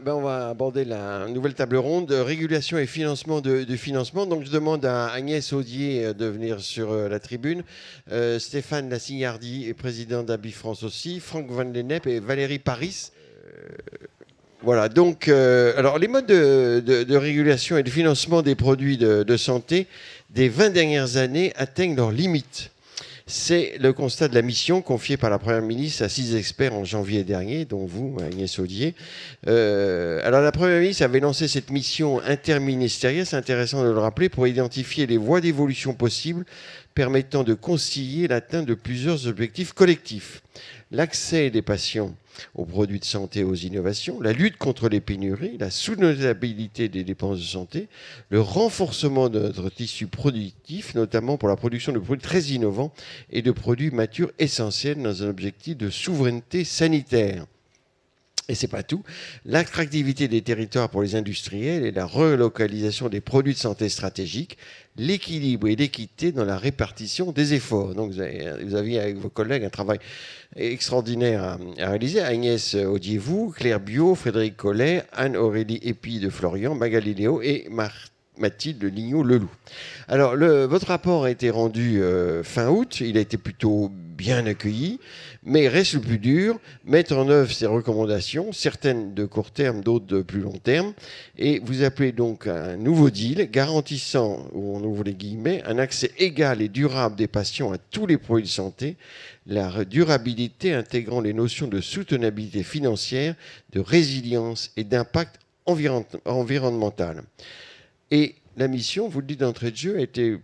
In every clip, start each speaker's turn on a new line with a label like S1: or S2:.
S1: on va aborder la nouvelle table ronde de régulation et financement de financement. Donc, je demande à Agnès Audier de venir sur la tribune. Stéphane Lassignardi est président d'Habifrance aussi. Franck Van Lennep et Valérie Paris. Voilà, donc, alors les modes de régulation et de financement des produits de santé des 20 dernières années atteignent leurs limites. C'est le constat de la mission confiée par la Première ministre à 6 experts en janvier dernier, dont vous, Agnès Audier. Alors la Première ministre avait lancé cette mission interministérielle, c'est intéressant de le rappeler, pour identifier les voies d'évolution possibles permettant de concilier l'atteinte de plusieurs objectifs collectifs. L'accès des patients aux produits de santé et aux innovations, la lutte contre les pénuries, la soutenabilité des dépenses de santé, le renforcement de notre tissu productif, notamment pour la production de produits très innovants et de produits matures essentiels dans un objectif de souveraineté sanitaire. Et c'est pas tout. L'attractivité des territoires pour les industriels et la relocalisation des produits de santé stratégiques, l'équilibre et l'équité dans la répartition des efforts. Donc vous aviez avec vos collègues un travail extraordinaire à réaliser. Agnès Audier-Vous, Claire Biot, Frédéric Collet, Anne-Aurélie Épi de Florian, Magali Léo et Mathilde Lignot-Leloup. Alors, votre rapport a été rendu fin août. Il a été plutôt bien accueilli, mais reste le plus dur, mettre en œuvre ces recommandations, certaines de court terme, d'autres de plus long terme. Et vous appelez donc à un nouveau deal garantissant, on ouvre les guillemets, un accès égal et durable des patients à tous les produits de santé, la durabilité intégrant les notions de soutenabilité financière, de résilience et d'impact environnemental. Et la mission, vous le dites d'entrée de jeu, a été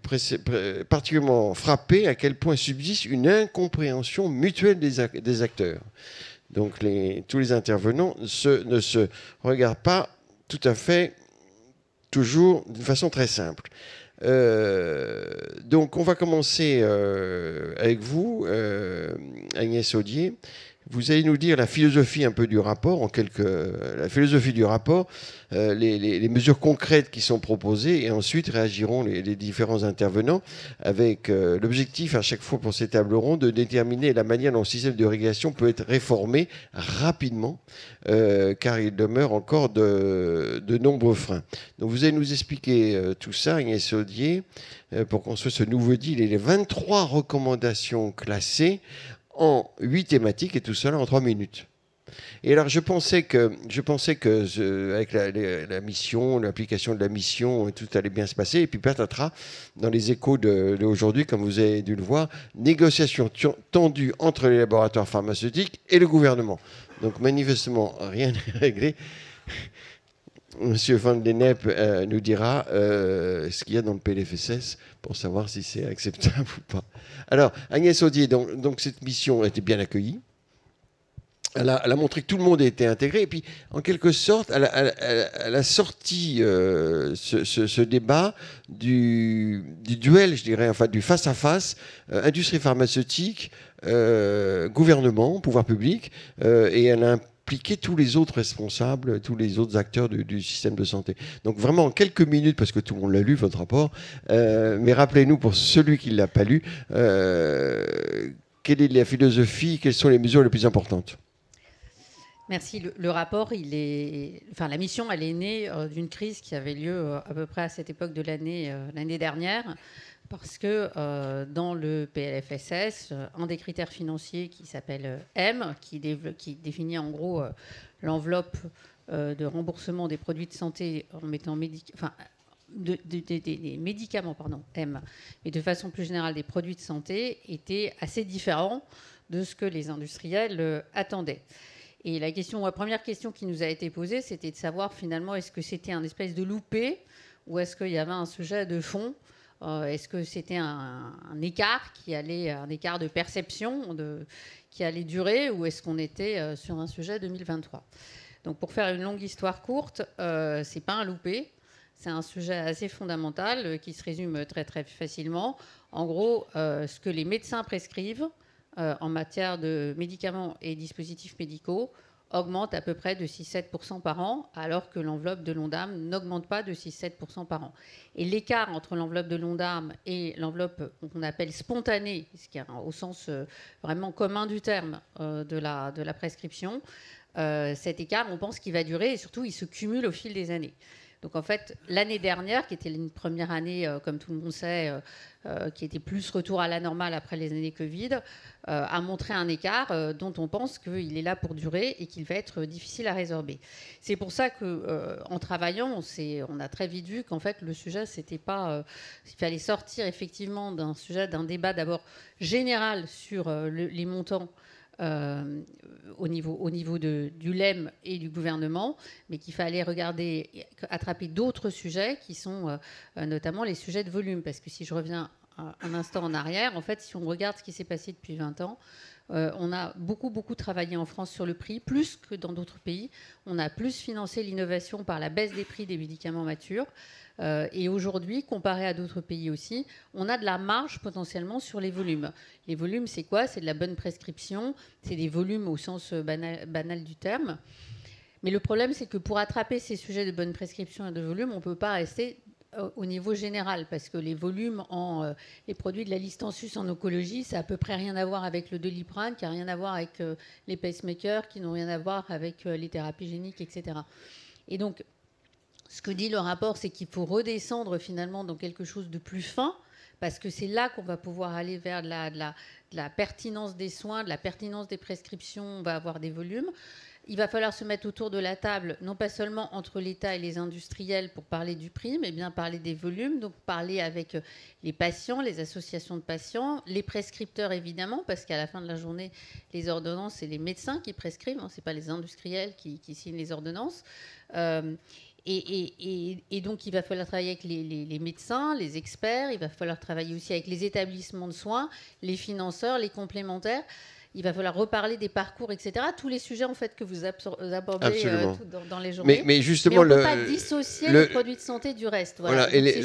S1: particulièrement frappée à quel point subsiste une incompréhension mutuelle des acteurs. Donc tous les intervenants ne se regardent pas tout à fait toujours d'une façon très simple. Donc on va commencer avec vous, Agnès Audier. Vous allez nous dire la philosophie un peu du rapport, la philosophie du rapport, les mesures concrètes qui sont proposées, et ensuite réagiront les différents intervenants avec l'objectif à chaque fois pour ces tables rondes de déterminer la manière dont le système de régulation peut être réformé rapidement, car il demeure encore de nombreux freins. Donc vous allez nous expliquer tout ça, Agnès Audier, pour construire ce nouveau deal et les 23 recommandations classées en 8 thématiques, et tout cela en 3 minutes. Et alors, je pensais que avec la mission, l'application de la mission, tout allait bien se passer. Et puis, patatras, dans les échos d'aujourd'hui, comme vous avez dû le voir, négociations tendues entre les laboratoires pharmaceutiques et le gouvernement. Donc, manifestement, rien n'est réglé. Monsieur Van Lennep nous dira ce qu'il y a dans le PLFSS pour savoir si c'est acceptable ou pas. Alors, Agnès Audier, donc cette mission a été bien accueillie. Elle a montré que tout le monde a été intégré. Et puis, en quelque sorte, elle a sorti ce débat du duel, je dirais, enfin du face-à-face, industrie pharmaceutique, gouvernement, pouvoir public, et elle a impliquer tous les autres responsables, tous les autres acteurs du système de santé. Donc vraiment en quelques minutes, parce que tout le monde l'a lu, votre rapport, mais rappelez-nous pour celui qui ne l'a pas lu, quelle est la philosophie, quelles sont les mesures les plus importantes?
S2: Merci. Le rapport, la mission, elle est née d'une crise qui avait lieu à peu près à cette époque de l'année dernière, parce que dans le PLFSS, un des critères financiers qui s'appelle M, qui définit en gros l'enveloppe de remboursement des produits de santé en mettant des médicaments, M, et de façon plus générale des produits de santé, était assez différent de ce que les industriels attendaient. Et la première question qui nous a été posée, c'était de savoir finalement est-ce que c'était un espèce de loupé ou est-ce qu'il y avait un sujet de fond. Est-ce que c'était un écart un écart de perception qui allait durer, ou est-ce qu'on était sur un sujet 2023 ? Donc, pour faire une longue histoire courte, c'est pas un loupé, c'est un sujet assez fondamental qui se résume très très facilement. En gros, ce que les médecins prescrivent en matière de médicaments et dispositifs médicaux augmente à peu près de 6-7% par an, alors que l'enveloppe de l'ONDAM n'augmente pas de 6-7% par an. Et l'écart entre l'enveloppe de l'ONDAM et l'enveloppe qu'on appelle spontanée, ce qui est au sens vraiment commun du terme de la prescription, cet écart, on pense qu'il va durer et surtout, il se cumule au fil des années. Donc en fait, l'année dernière, qui était une première année, comme tout le monde sait, qui était plus retour à la normale après les années Covid, a montré un écart dont on pense qu'il est là pour durer et qu'il va être difficile à résorber. C'est pour ça qu'en travaillant, on a très vite vu qu'en fait, le sujet, c'était pas... il fallait sortir effectivement d'un sujet, d'un débat d'abord général sur les montants au niveau du LEM et du gouvernement, mais qu'il fallait regarder, attraper d'autres sujets qui sont notamment les sujets de volume. Parce que si je reviens un instant en arrière, en fait, si on regarde ce qui s'est passé depuis 20 ans, on a beaucoup travaillé en France sur le prix, plus que dans d'autres pays. On a plus financé l'innovation par la baisse des prix des médicaments matures. Et aujourd'hui, comparé à d'autres pays aussi, on a de la marge potentiellement sur les volumes. Les volumes, c'est quoi? C'est de la bonne prescription, c'est des volumes au sens banal du terme. Mais le problème, c'est que pour attraper ces sujets de bonne prescription et de volume, on ne peut pas rester au niveau général, parce que les volumes les produits de la liste en sus en oncologie, ça n'a à peu près rien à voir avec le Doliprane, qui n'a rien à voir avec les pacemakers, qui n'ont rien à voir avec les thérapies géniques, etc. Et donc, ce que dit le rapport, c'est qu'il faut redescendre finalement dans quelque chose de plus fin, parce que c'est là qu'on va pouvoir aller vers de la pertinence des soins, de la pertinence des prescriptions, on va avoir des volumes. Il va falloir se mettre autour de la table, non pas seulement entre l'État et les industriels pour parler du prix, mais bien parler des volumes, donc parler avec les patients, les associations de patients, les prescripteurs évidemment, parce qu'à la fin de la journée, les ordonnances, c'est les médecins qui prescrivent, ce n'est pas les industriels qui signent les ordonnances. Et donc, il va falloir travailler avec les médecins, les experts. Il va falloir travailler aussi avec les établissements de soins, les financeurs, les complémentaires. Il va falloir reparler des parcours, etc. Tous les sujets en fait que vous abordez dans les journées.
S1: Mais justement,
S2: on ne peut pas dissocier les produits de santé du reste.
S1: Voilà. Et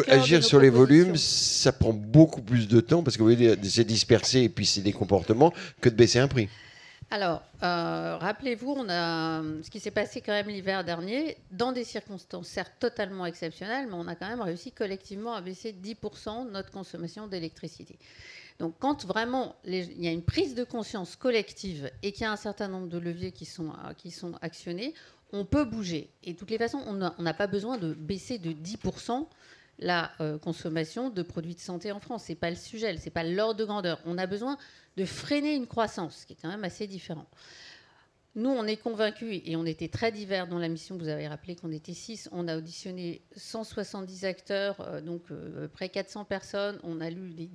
S1: agir sur les volumes, ça prend beaucoup plus de temps parce que vous voyez, c'est dispersé et puis c'est des comportements que de baisser un prix.
S2: Alors, rappelez-vous, ce qui s'est passé quand même l'hiver dernier, dans des circonstances certes totalement exceptionnelles, mais on a quand même réussi collectivement à baisser 10% notre consommation d'électricité. Donc, quand vraiment il y a une prise de conscience collective et qu'il y a un certain nombre de leviers qui sont actionnés, on peut bouger. Et de toutes les façons, on n'a pas besoin de baisser de 10% la consommation de produits de santé en France. Ce n'est pas le sujet, ce n'est pas l'ordre de grandeur. On a besoin de freiner une croissance, qui est quand même assez différent. Nous, on est convaincus, et on était très divers dans la mission, vous avez rappelé qu'on était 6, on a auditionné 170 acteurs, donc près de 400 personnes, on a lu des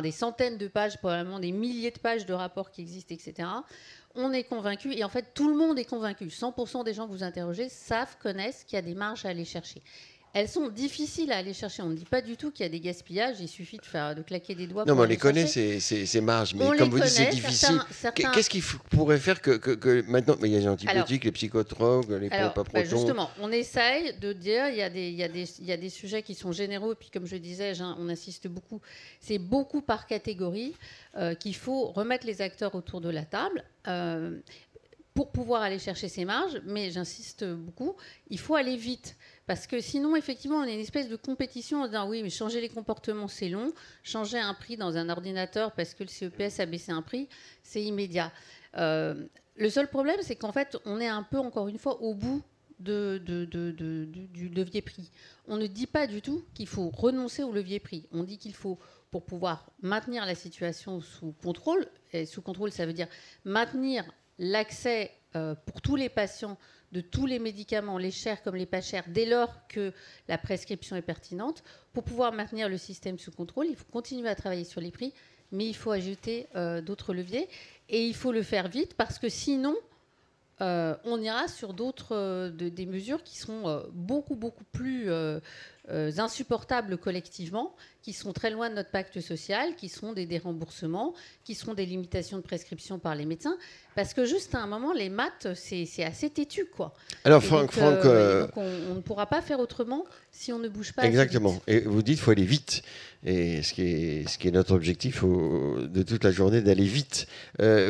S2: des centaines de pages, probablement des milliers de pages de rapports qui existent, etc. On est convaincus, et en fait, tout le monde est convaincu. 100% des gens que vous interrogez connaissent qu'il y a des marges à aller chercher. Elles sont difficiles à aller chercher. On ne dit pas du tout qu'il y a des gaspillages. Il suffit de claquer des doigts.
S1: Non, mais on les connaît, ces marges. Mais comme vous dites, c'est difficile. Qu'est-ce qu'il pourrait faire que maintenant, mais il y a les antibiotiques, les psychotropes, les pompes à protons.
S2: Justement, on essaye de dire il y a des sujets qui sont généraux. Et puis, comme je disais, on insiste beaucoup. C'est beaucoup par catégorie qu'il faut remettre les acteurs autour de la table. Pour pouvoir aller chercher ces marges, mais j'insiste beaucoup, il faut aller vite. Parce que sinon, effectivement, on a une espèce de compétition en disant oui, mais changer les comportements, c'est long. Changer un prix dans un ordinateur parce que le CEPS a baissé un prix, c'est immédiat. Le seul problème, c'est qu'en fait, on est un peu, encore une fois, au bout du levier prix. On ne dit pas du tout qu'il faut renoncer au levier prix. On dit qu'il faut, pour pouvoir maintenir la situation sous contrôle, et sous contrôle, ça veut dire maintenir l'accès pour tous les patients de tous les médicaments, les chers comme les pas chers, dès lors que la prescription est pertinente. Pour pouvoir maintenir le système sous contrôle, il faut continuer à travailler sur les prix, mais il faut ajouter d'autres leviers. Et il faut le faire vite parce que sinon, on ira sur des mesures qui seront beaucoup plus insupportables collectivement, qui seront très loin de notre pacte social, qui seront des déremboursements, qui seront des limitations de prescription par les médecins. Parce que juste à un moment, les maths, c'est assez têtu, quoi.
S1: Alors, Franck,
S2: donc on ne pourra pas faire autrement si on ne bouge pas.
S1: Exactement. Et vous dites qu'il faut aller vite. Et ce qui est notre objectif de toute la journée, d'aller vite.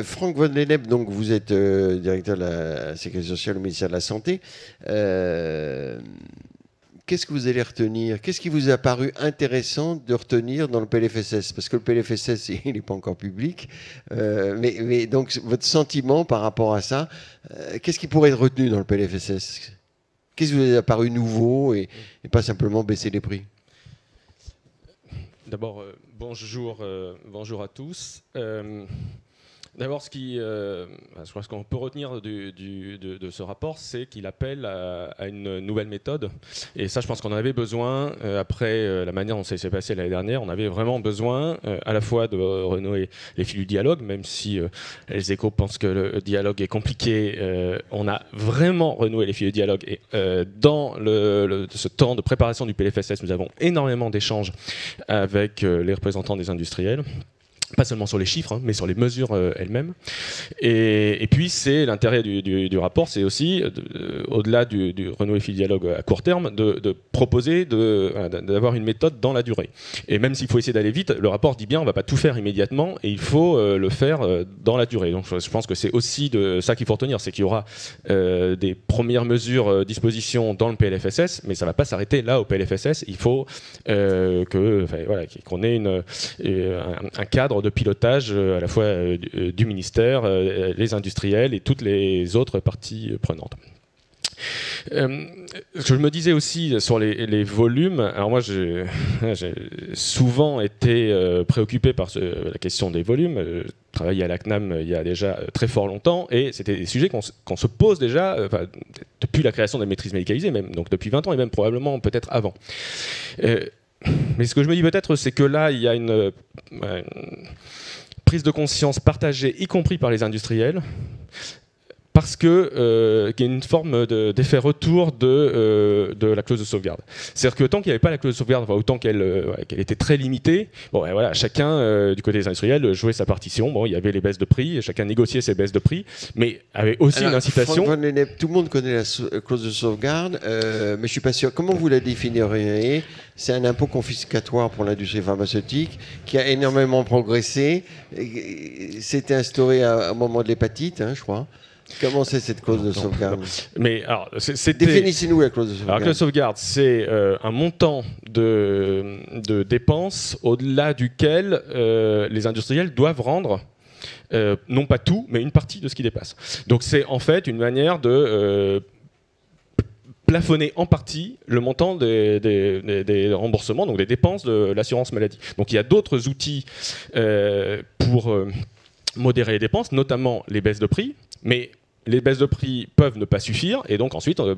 S1: Franck Van Lennep, donc vous êtes directeur de la Sécurité sociale au ministère de la Santé. qu'est-ce que vous allez retenir? Qu'est-ce qui vous a paru intéressant de retenir dans le PLFSS? Parce que le PLFSS, il n'est pas encore public. Mais donc, votre sentiment par rapport à ça, qu'est-ce qui pourrait être retenu dans le PLFSS? Qu'est-ce qui vous a paru nouveau et pas simplement baisser les prix?
S3: D'abord, bonjour à tous. D'abord, je crois qu'on peut retenir de ce rapport, c'est qu'il appelle à une nouvelle méthode. Et ça, je pense qu'on en avait besoin, après la manière dont ça s'est passé l'année dernière, on avait vraiment besoin à la fois de renouer les fils du dialogue, même si les échos pensent que le dialogue est compliqué, on a vraiment renoué les fils du dialogue. Et dans ce temps de préparation du PLFSS, nous avons énormément d'échanges avec les représentants des industriels. Pas seulement sur les chiffres, mais sur les mesures elles-mêmes. Et puis, c'est l'intérêt du rapport, c'est aussi, au-delà du renouer fil dialogue à court terme, de proposer d'avoir une méthode dans la durée. Et même s'il faut essayer d'aller vite, le rapport dit bien on ne va pas tout faire immédiatement et il faut le faire dans la durée. Donc, je pense que c'est aussi de ça qu'il faut retenir, c'est qu'il y aura des premières mesures, dispositions dans le PLFSS, mais ça ne va pas s'arrêter là au PLFSS. Il faut qu'on ait un cadre de pilotage à la fois du ministère, les industriels et toutes les autres parties prenantes. Ce que je me disais aussi sur les volumes, alors moi j'ai souvent été préoccupé par la question des volumes. Je travaillais à la CNAM il y a déjà très fort longtemps et c'était des sujets qu'on se pose déjà depuis la création des maîtrises médicalisées, même, donc depuis 20 ans et même probablement peut-être avant. Mais ce que je me dis peut-être, c'est que là, il y a une prise de conscience partagée, y compris par les industriels, parce qu'il y a une forme d'effet retour de la clause de sauvegarde. C'est-à-dire que tant qu'il n'y avait pas la clause de sauvegarde, autant qu'elle était très limitée, chacun, du côté des industriels, jouait sa partition. Bon, il y avait les baisses de prix, chacun négociait ses baisses de prix, mais avait aussi une incitation.
S1: Tout le monde connaît la clause de sauvegarde, mais je ne suis pas sûr. Comment vous la définiriez? C'est un impôt confiscatoire pour l'industrie pharmaceutique qui a énormément progressé. C'était instauré au moment de l'hépatite, je crois. Comment c'est cette clause de sauvegarde?
S3: Mais alors,
S1: définissez-nous la clause de sauvegarde.
S3: Alors, la clause de sauvegarde, c'est un montant de dépenses au-delà duquel les industriels doivent rendre, non pas tout, mais une partie de ce qui dépasse. Donc c'est en fait une manière de plafonner en partie le montant des remboursements, donc des dépenses de l'assurance maladie. Donc il y a d'autres outils pour modérer les dépenses, notamment les baisses de prix, mais les baisses de prix peuvent ne pas suffire, et donc ensuite, le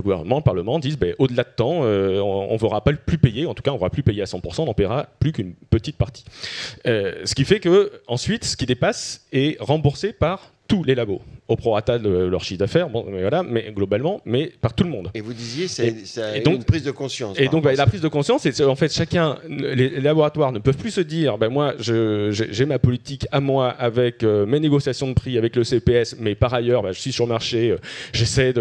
S3: gouvernement, le Parlement disent au-delà de temps, on ne verra pas plus payer, en tout cas on ne va plus payer à 100%, on n'en paiera plus qu'une petite partie. Ce qui fait que ensuite, ce qui dépasse est remboursé par tous les labos, au prorata de leur chiffre d'affaires, mais globalement, mais par tout le monde.
S1: Et vous disiez, c'est une prise de conscience.
S3: Et donc, la prise de conscience, c'est en fait les laboratoires ne peuvent plus se dire, moi, j'ai ma politique à moi avec mes négociations de prix avec le CPS, mais par ailleurs, je suis sur le marché, j'essaie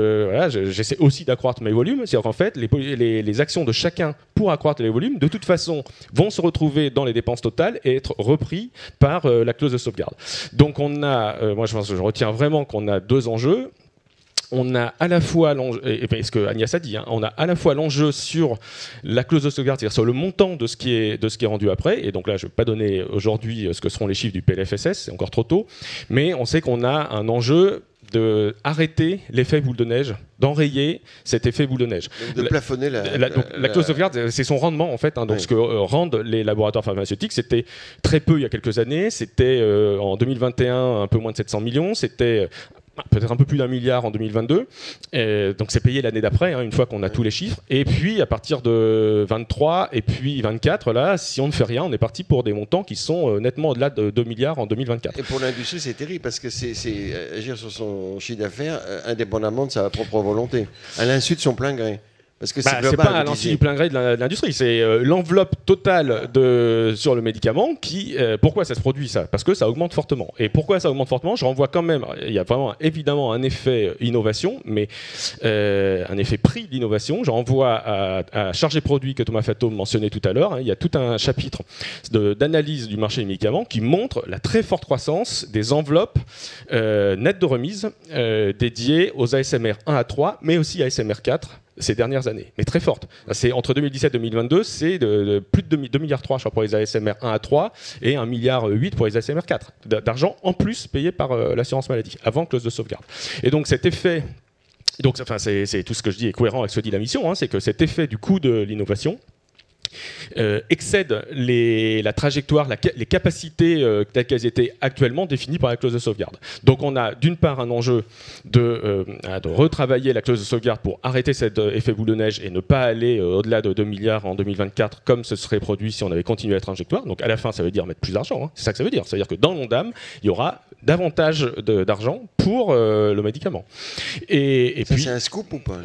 S3: aussi d'accroître mes volumes. C'est-à-dire qu'en fait, les actions de chacun pour accroître les volumes, de toute façon, vont se retrouver dans les dépenses totales et être repris par la clause de sauvegarde. Donc, on a, moi, je retiens vraiment qu'on a deux enjeux. On a à la fois l'enjeu, et ce que Agnès a dit, on a à la fois l'enjeu sur la clause de sauvegarde, c'est-à-dire sur le montant de ce qui est rendu après. Et donc là, je ne vais pas donner aujourd'hui ce que seront les chiffres du PLFSS, c'est encore trop tôt. Mais on sait qu'on a un enjeu d'arrêter l'effet boule de neige, d'enrayer cet effet boule de neige.
S1: Donc de plafonner la
S3: clause de sauvegarde, c'est son rendement en fait. Donc ce que rendent les laboratoires pharmaceutiques, c'était très peu il y a quelques années. C'était en 2021 un peu moins de 700 millions. C'était peut-être un peu plus d'1 milliard en 2022. Donc c'est payé l'année d'après, une fois qu'on a tous les chiffres. Et puis à partir de 23 et puis 24, là, si on ne fait rien, on est parti pour des montants qui sont nettement au-delà de 2 milliards en 2024.
S1: Et pour l'industrie, c'est terrible parce que c'est agir sur son chiffre d'affaires indépendamment de sa propre volonté, à l'insu de son plein gré. Parce que
S3: c'est pas à l'insu du plein gré de l'industrie, c'est l'enveloppe totale sur le médicament qui... pourquoi ça se produit ça? Parce que ça augmente fortement. Et pourquoi ça augmente fortement? Je renvoie quand même, il y a vraiment évidemment un effet innovation, mais un effet prix d'innovation. Je renvoie à Chargé Produit que Thomas Fatto mentionnait tout à l'heure. Il y a tout un chapitre d'analyse du marché des médicaments qui montre la très forte croissance des enveloppes nettes de remise dédiées aux ASMR 1 à 3, mais aussi ASMR 4 ces dernières années, mais très forte. C'est entre 2017 et 2022, c'est de plus de 2,3 milliards, je crois, pour les ASMR 1 à 3 et 1,8 milliard pour les ASMR 4 d'argent en plus payé par l'assurance maladie avant clause de sauvegarde. Et donc cet effet, c'est tout ce que je dis est cohérent avec ce que dit la mission, c'est que cet effet du coût de l'innovation excède la trajectoire, les capacités telles qu'elles étaient actuellement définies par la clause de sauvegarde. Donc on a d'une part un enjeu de retravailler la clause de sauvegarde pour arrêter cet effet boule de neige et ne pas aller au-delà de 2 milliards en 2024 comme ce serait produit si on avait continué la trajectoire. Donc à la fin ça veut dire mettre plus d'argent, c'est ça que ça veut dire. Ça veut dire que dans l'ONDAM il y aura davantage d'argent pour le médicament. Et
S1: ça,
S3: puis
S1: c'est un scoop ou pas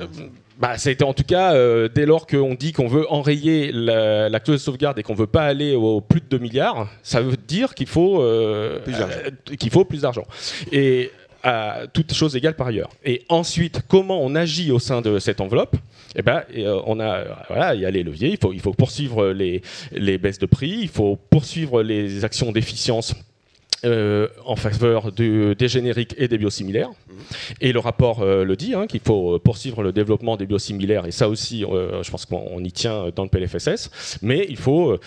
S3: ça a été en tout cas, dès lors qu'on dit qu'on veut enrayer la clause de sauvegarde et qu'on ne veut pas aller au plus de 2 milliards, ça veut dire qu'il faut plus d'argent. Et toutes choses égales par ailleurs. Et ensuite, comment on agit au sein de cette enveloppe? Il y a les leviers, il faut poursuivre les baisses de prix, il faut poursuivre les actions d'efficience en faveur des génériques et des biosimilaires. Et le rapport le dit, qu'il faut poursuivre le développement des biosimilaires, et ça aussi, je pense qu'on y tient dans le PLFSS, mais il faut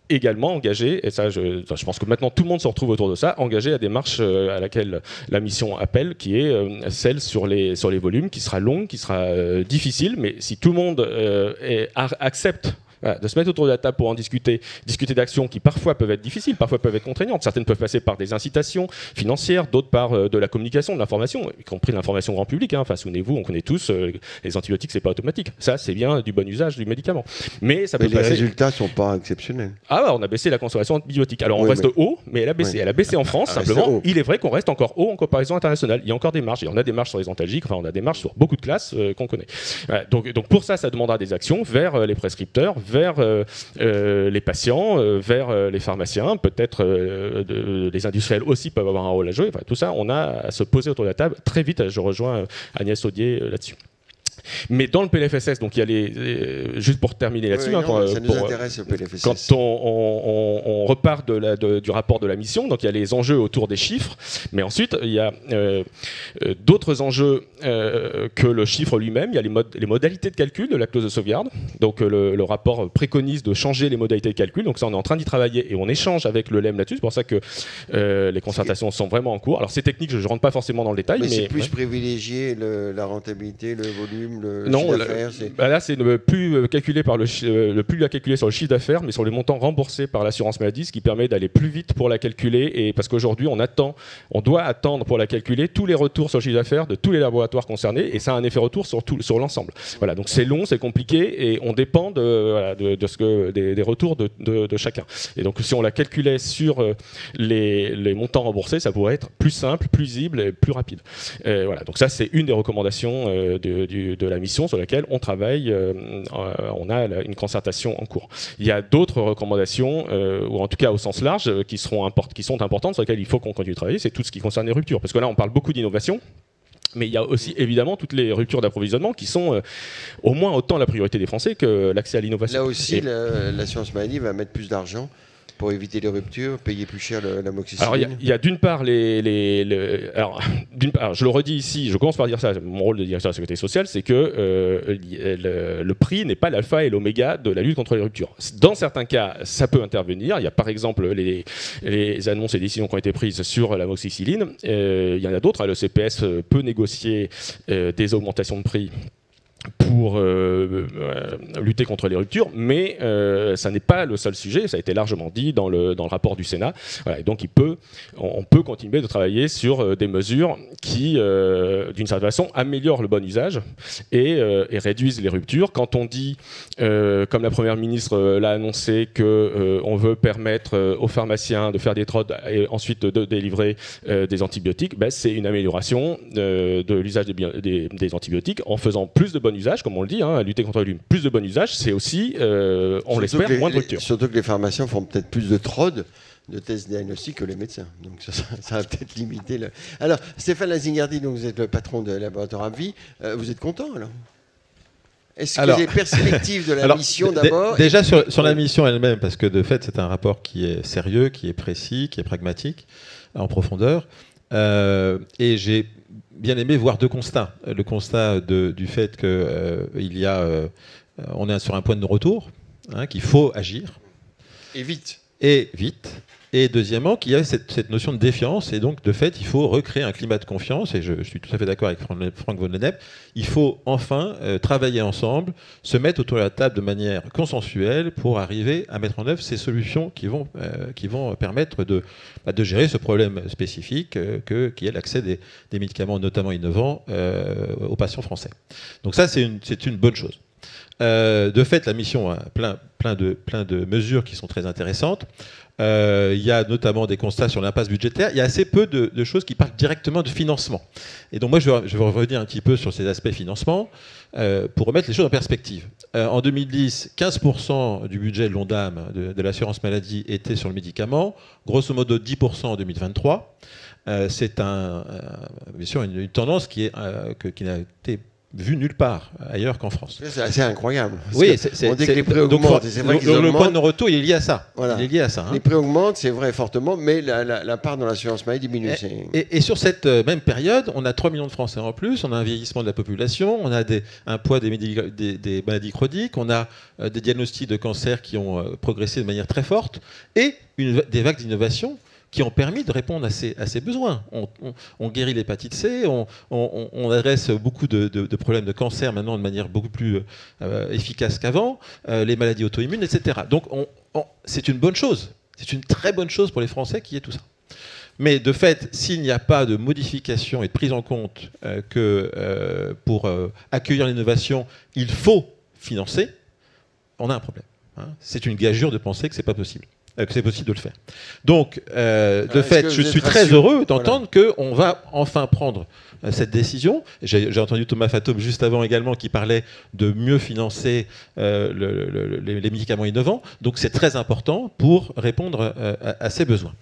S3: également engager, et ça je pense que maintenant tout le monde se retrouve autour de ça, engager la démarche à laquelle la mission appelle, qui est celle sur les volumes, qui sera longue, qui sera difficile, mais si tout le monde accepte de se mettre autour de la table pour en discuter d'actions qui parfois peuvent être difficiles, parfois peuvent être contraignantes. Certaines peuvent passer par des incitations financières, d'autres par de la communication, de l'information, y compris de l'information grand public. Enfin, souvenez-vous, on connaît tous, les antibiotiques, c'est pas automatique. Ça, c'est bien du bon usage du médicament. Mais ça peut
S1: les résultats sont pas exceptionnels.
S3: On a baissé la consommation d'antibiotiques. Alors on reste haut, mais elle a baissé. Elle a baissé en France, simplement. Il est vrai qu'on reste encore haut en comparaison internationale. Il y a encore des marges. Et on a des marges sur les antalgiques, on a des marges sur beaucoup de classes qu'on connaît. Donc pour ça demandera des actions vers les prescripteurs, vers les patients, vers les pharmaciens, peut-être les industriels aussi peuvent avoir un rôle à jouer. Enfin, tout ça, on a à se poser autour de la table très vite. Je rejoins Agnès Audier là-dessus. Mais dans le PLFSS, donc il y a juste pour terminer là-dessus,
S1: ça nous intéresse le PLFSS.
S3: Quand on repart du rapport de la mission, donc il y a les enjeux autour des chiffres, mais ensuite il y a d'autres enjeux que le chiffre lui-même. Il y a les modalités de calcul de la clause de sauvegarde. Donc le rapport préconise de changer les modalités de calcul. Donc ça, on est en train d'y travailler et on échange avec le LEM là-dessus. C'est pour ça que les concertations sont vraiment en cours. Alors c'est technique, je ne rentre pas forcément dans le détail,
S1: mais c'est plus privilégier la rentabilité, le volume.
S3: Non, là c'est ne plus calculer sur le chiffre d'affaires, mais sur les montants remboursés par l'assurance maladie, ce qui permet d'aller plus vite pour la calculer. Et parce qu'aujourd'hui, on doit attendre pour la calculer tous les retours sur le chiffre d'affaires de tous les laboratoires concernés, et ça a un effet retour sur l'ensemble. Voilà, donc c'est long, c'est compliqué, et on dépend des retours de chacun. Et donc si on la calculait sur les montants remboursés, ça pourrait être plus simple, plus visible et plus rapide. Voilà, donc ça c'est une des recommandations de la mission sur laquelle on travaille. On a une concertation en cours. Il y a d'autres recommandations, ou en tout cas au sens large, qui sont importantes, sur lesquelles il faut qu'on continue de travailler. C'est tout ce qui concerne les ruptures. Parce que là, on parle beaucoup d'innovation. Mais il y a aussi évidemment toutes les ruptures d'approvisionnement qui sont au moins autant la priorité des Français que l'accès à l'innovation.
S1: Là aussi, l'assurance maladie va mettre plus d'argent pour éviter les ruptures, payer plus cher l'amoxicilline.
S3: Alors il y a d'une part je le redis ici, je commence par dire ça, mon rôle de directeur de la sécurité sociale, c'est que le prix n'est pas l'alpha et l'oméga de la lutte contre les ruptures. Dans certains cas, ça peut intervenir. Il y a par exemple les annonces et décisions qui ont été prises sur l'amoxicilline. Il y en a d'autres. Le CPS peut négocier des augmentations de prix pour lutter contre les ruptures, mais ça n'est pas le seul sujet, ça a été largement dit dans le rapport du Sénat. Voilà, et donc on peut continuer de travailler sur des mesures qui, d'une certaine façon, améliorent le bon usage et réduisent les ruptures. Quand on dit, comme la Première ministre l'a annoncé, qu'on veut permettre aux pharmaciens de faire des trodes et ensuite de délivrer des antibiotiques, c'est une amélioration de l'usage des antibiotiques en faisant plus de bon usage. usage, comme on le dit, lutter contre le rhume, plus de bon usage, c'est aussi, on l'espère, moins de rupture.
S1: Surtout que les pharmaciens font peut-être plus de TROD, de tests diagnostiques, que les médecins. Donc ça va peut-être limiter le... Alors, Stéphane Lasignaardi, donc vous êtes le patron de Laboratoire AbbVie. Vous êtes content, alors? Est-ce que les perspectives de la mission d'abord?
S4: Déjà sur la mission elle-même, parce que de fait c'est un rapport qui est sérieux, qui est précis, qui est pragmatique, en profondeur. Et j'ai bien aimé voir deux constats. Le constat du fait on est sur un point de non-retour, qu'il faut agir.
S1: Et vite.
S4: Et vite. Et deuxièmement, qu'il y a cette notion de défiance, et donc de fait, il faut recréer un climat de confiance, et je suis tout à fait d'accord avec Franck von Lennep, il faut enfin travailler ensemble, se mettre autour de la table de manière consensuelle pour arriver à mettre en œuvre ces solutions qui vont permettre de gérer ce problème spécifique qui est l'accès des médicaments, notamment innovants, aux patients français. Donc ça, c'est une bonne chose. De fait, la mission a plein de mesures qui sont très intéressantes. Il y a notamment des constats sur l'impasse budgétaire. Il y a assez peu de choses qui parlent directement de financement. Et donc moi, je vais revenir un petit peu sur ces aspects financement pour remettre les choses en perspective. En 2010, 15% du budget de l'ONDAM, de l'assurance maladie, était sur le médicament. Grosso modo, 10% en 2023. C'est bien sûr une tendance qui n'a été vu nulle part ailleurs qu'en France.
S1: C'est assez incroyable.
S4: Oui,
S1: on dit que les prix augmentent. C'est vrai qu'ils augmentent.
S4: Le point de non-retour, il est lié à ça.
S1: Voilà.
S4: Il est lié à ça.
S1: Les prix augmentent, c'est vrai, fortement, mais la part dans l'assurance maladie diminue.
S4: Et sur cette même période, on a 3 millions de Français en plus, on a un vieillissement de la population, on a un poids des maladies chroniques, on a des diagnostics de cancer qui ont progressé de manière très forte, et des vagues d'innovation qui ont permis de répondre à ces besoins. On guérit l'hépatite C, on adresse beaucoup de problèmes de cancer maintenant de manière beaucoup plus efficace qu'avant, les maladies auto-immunes, etc. Donc c'est une bonne chose, c'est une très bonne chose pour les Français qui est tout ça. Mais de fait, s'il n'y a pas de modification et de prise en compte que pour accueillir l'innovation, il faut financer, on a un problème. C'est une gageure de penser que ce n'est pas possible. Que c'est possible de le faire. Donc, de fait, je suis très heureux d'entendre qu'on va enfin prendre cette décision. J'ai entendu Thomas Fatome juste avant également qui parlait de mieux financer les médicaments innovants. Donc, c'est très important pour répondre à ces besoins.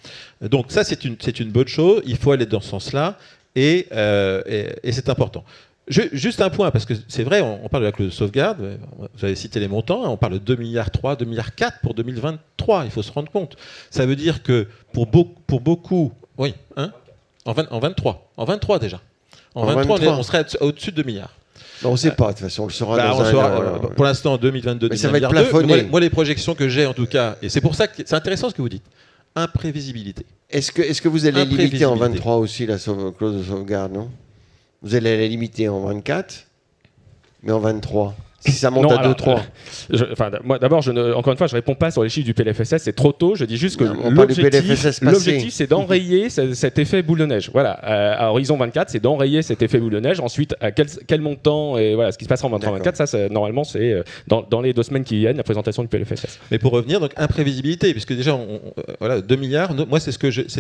S4: Donc, ça, c'est une bonne chose. Il faut aller dans ce sens-là et c'est important. Juste un point, parce que c'est vrai, on parle de la clause de sauvegarde, vous avez cité les montants, on parle de 2,3 milliards, 2,4 milliards pour 2023, il faut se rendre compte. Ça veut dire que pour beaucoup oui, en 23 déjà. En 23, on serait au-dessus de 2 milliards.
S1: On ne sait pas, de toute façon, on le saura
S4: pour l'instant, en 2022,
S1: mais ça va être plafonné.
S4: Moi, les projections que j'ai, en tout cas, et c'est pour ça que c'est intéressant ce que vous dites, imprévisibilité.
S1: Est-ce que vous allez limiter en 23 aussi la clause de sauvegarde, non? Vous allez la limiter en 24, mais en 23. Si ça monte à 2-3.
S3: Moi, d'abord, encore une fois, je ne réponds pas sur les chiffres du PLFSS, c'est trop tôt. Je dis juste que l'objectif, c'est d'enrayer cet effet boule de neige. Voilà, à horizon 24, c'est d'enrayer cet effet boule de neige. Ensuite, à quel montant et voilà, ce qui se passera en 23-24, ça, normalement, c'est dans les 2 semaines qui viennent, la présentation du PLFSS.
S4: Mais pour revenir, donc imprévisibilité, puisque déjà, 2 milliards, moi, c'est